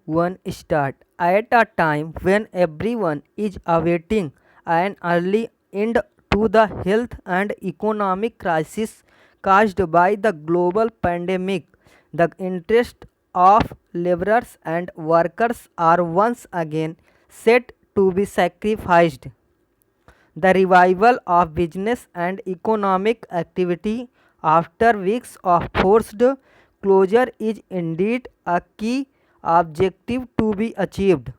one start at a time when everyone is awaiting an early end to the health and economic crisis caused by the global pandemic. The interest of laborers and workers are once again set to be sacrificed. The revival of business and economic activity after weeks of forced closure is indeed a key objective to be achieved.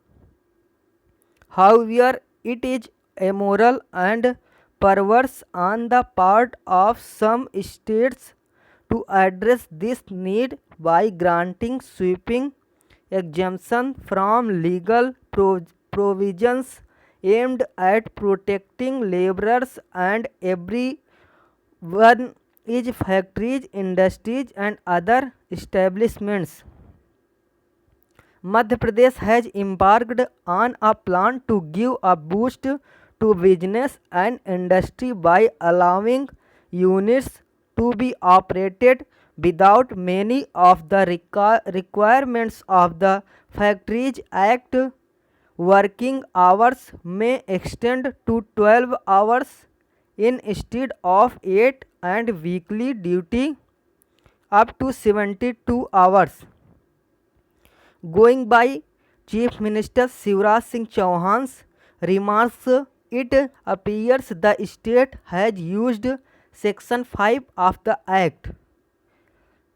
However, it is immoral and perverse on the part of some states to address this need by granting sweeping exemption from legal provisions aimed at protecting laborers and everyone is factories, industries and other establishments. Madhya Pradesh has embarked on a plan to give a boost to business and industry by allowing units to be operated without many of the requirements of the Factories Act. Working hours may extend to 12 hours instead of 8 and weekly duty up to 72 hours. Going by Chief Minister Shivraj Singh Chauhan's remarks, it appears the state has used Section 5 of the Act,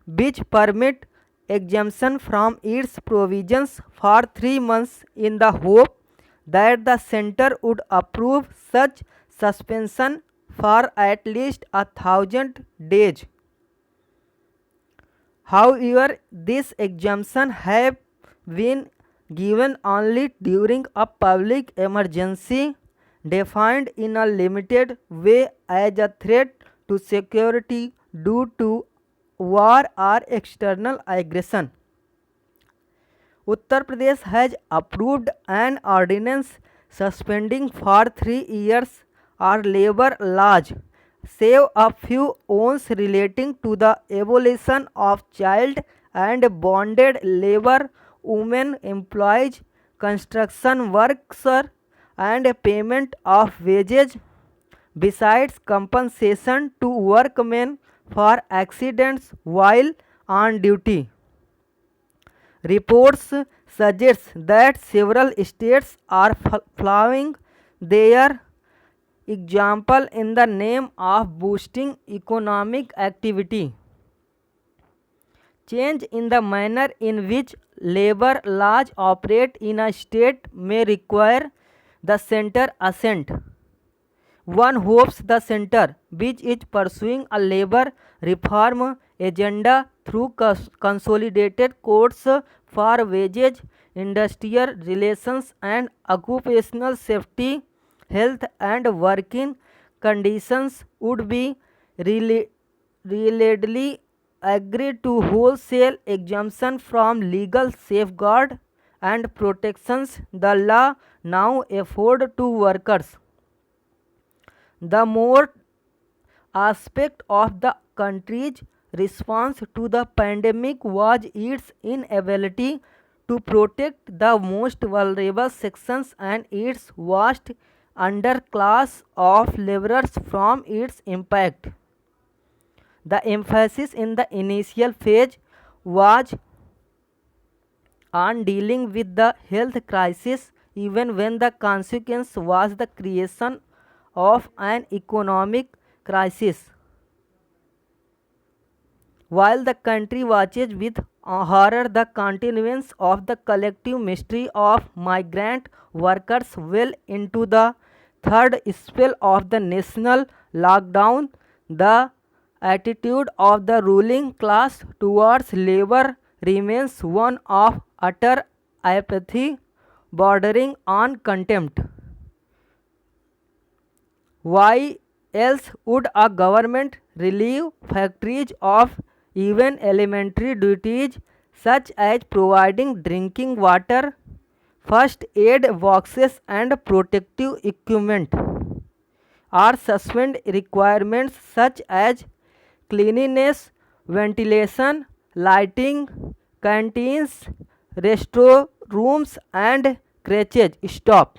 which permit exemption from its provisions for 3 months in the hope that the centre would approve such suspension for at least 1,000 days. However, this exemption have been given only during a public emergency defined in a limited way as a threat to security due to war or external aggression. Uttar Pradesh has approved an ordinance suspending for 3 years our labor laws, save a few ones relating to the abolition of child and bonded labor, women employees, construction workers, and payment of wages, besides compensation to workmen for accidents while on duty. Reports suggest that several states are following their example in the name of boosting economic activity. Change in the manner in which labor laws operate in a state may require the center assent. One hopes the center, which is pursuing a labor reform agenda through consolidated codes for wages, industrial relations and occupational safety, health and working conditions, would be readily agree to wholesale exemption from legal safeguard and protections the law now afford to workers. The more aspect of the country's response to the pandemic was its inability to protect the most vulnerable sections and its vast underclass of laborers from its impact. The emphasis in the initial phase was on dealing with the health crisis, even when the consequence was the creation of an economic crisis. While the country watches with horror the continuance of the collective misery of migrant workers well into the third spell of the national lockdown, the attitude of the ruling class towards labor remains one of utter apathy bordering on contempt. Why else would a government relieve factories of even elementary duties such as providing drinking water, first aid boxes and protective equipment, or suspend requirements such as cleanliness, ventilation, lighting, canteens, rooms and crèches. Stop.